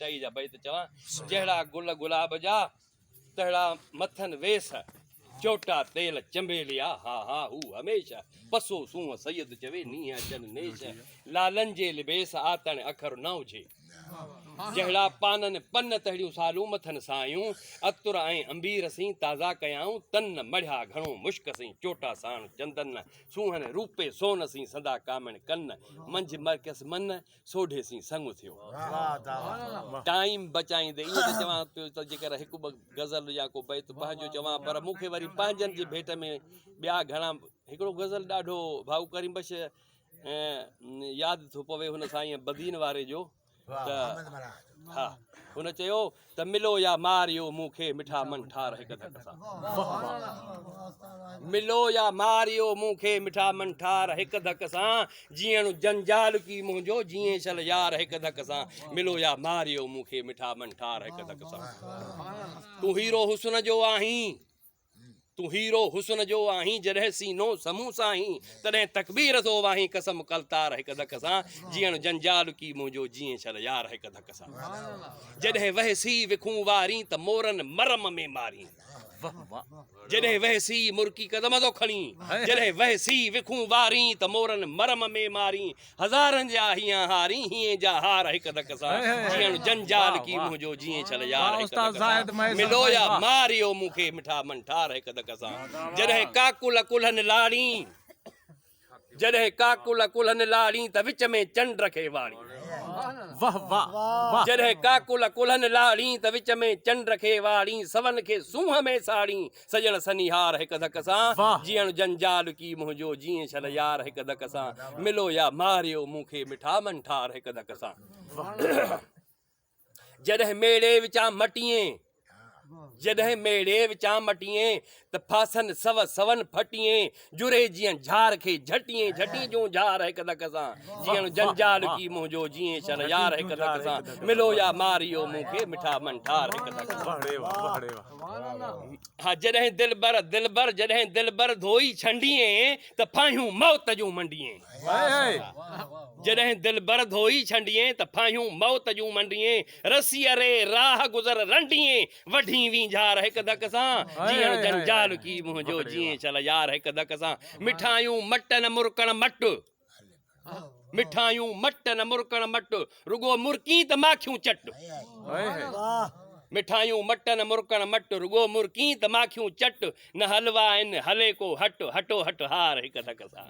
भेटाई जा बैत चवा जहिड़ा गुल गुलाब जा तहिड़ा मथन वेस चोटा तेल चंबेलिया हा हा हू हमेशा पसो सूह सैयद चवे नी अचन नेश लालन जे लिबेस आतण अखर न हुजे जहिड़ा पानन पन तहिड़ियूं सालूं मथन सायूं अतुर ऐं अंबीर सी ताज़ा कयाऊं तन मढ़िया घणो मुश्क सी चोटा साण चंदन सूहन रूपे सोन सी सदा कामण कन मंझ मरकस मन सोढे सी संग थियो टाइम बचाईंदे इहो त चवां पियो त जेकर हिकु ॿ गज़ल या को बैत पंहिंजो चवां पर मूंखे वरी पंहिंजनि जे भेट में ॿिया घणा हिकिड़ो गज़ल ॾाढो भाऊ करीम बश यादि थो पवे हुन साईं बदीन वारे जो हा हुन चयो त मिलो या मारियो मूंखे मिठा मन ठार हिक धक सां मिलो या मारियो मूंखे मिठा मन ठार हिक धक सां जीअण जंजाल की मुंहिंजो जीअं छल यार हिक धक सां मिलो या मारियो मूंखे मिठा मन ठार हिक धक सां तूं हीरो हुस्न जो आहीं तू हीरो हुस्न जो आहीं जॾहिं सीनो समूह साहीं तॾहिं तकबीर थो वाहीं कसम कलतार हिक धक सां जीअण जंजाल की मुंहिंजो जीअं छल यार हिक धक सां जॾहिं वहसी विखूं वारी त मोरन मरम में मारी जॾहिं वहसी मुर्की कदम थो खणी जॾहिं वहसी विखूं वारी त मोरन मरम में मारी हज़ारनि जा हीअं हारी हीअं जा हार हिक धक सां जीअण जंजाल की मुंहिंजो जीअं छल यार हिक धक सां मिलो या मारियो मूंखे मिठा मन ठार हिक धक सां जॾहिं काकुल कुल्हनि लाड़ी जॾहिं काकुल कुल्हनि लाड़ी त विच में चंड खे वाड़ी वाह वाह जॾहिं काकुल कुल्हनि लाड़ी त विच में चंड खे वाड़ी सवन खे सूंह में साड़ी सजण सनिहार हिक धक सां जीअण जंजाल की मुंहिंजो जीअं छल यार हिक धक सां मिलो या मारियो मूंखे मिठा मन ठार हिक धक सां जॾहिं मेड़े विचां मटिए जॾहिं मेड़े विचां मटिए त फासन सवन फटिए जुरे जीअं झार खे झटिए झटी जूं झार हिक धक सां जीअण जंजाल की मुंहिंजो जीअं छल यार हिक धक सां मिलो या मारियो मूंखे मिठा मन ठार हिक धक सां हा जॾहिं दिलबर जॾहिं दिलबर धोई छंडीए त फाहियूं मौत जूं मंडिए जॾहिं दिलबर धोई छंडीए त फाहियूं मौत जूं मंडिए रसी अरे राह गुज़र रंडिए वढी वी झार हिक धक सां जीअण जंजाल की मुंहिंजो जीअं छल यार हिक धक सां मिठायूं मटन मुरकण मट मिठायूं मटन मुरकण मट रुगो मुरकी त माखियूं चट मिठायूं मटन मुरकण मट रुगो मुरकी त माखियूं चट न हलवा आहिनि हले को हट हटो हट हार हिक धक सां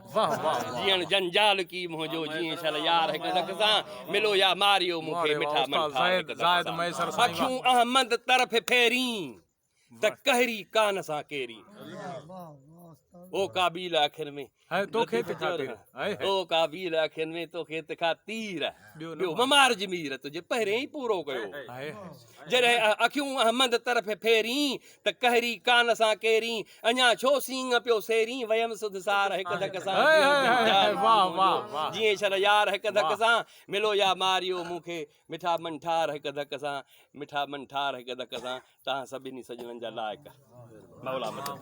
जीअण जंजाल की मुंहिंजो जीअं छल यार हिक धक सां मिलो या मारियो मूंखे मिठा मन ठार हिक धक सां अखियूं अहमद तरफ़ फेरी त कहरी कान सां केरी ओ काबिल आखिर में ओ काबिल आखिर में तोखे तिखा तीर ॿियो ममार जमीर तुझे पहिरें ई पूरो कयो जॾहिं अखियूं अहमद तरफ़ फेरी त कहरी कान सां केरी अञा छो सींग पियो सेरी वयम सुधसार हिक धक सां जीअं छल यार हिक धक सां मिलो या मारियो मूंखे मिठा मन ठार हिक धक सां मिठा मन ठार हिक धक सां तव्हां सभिनी सजणनि जा लाइक़ मौला मदद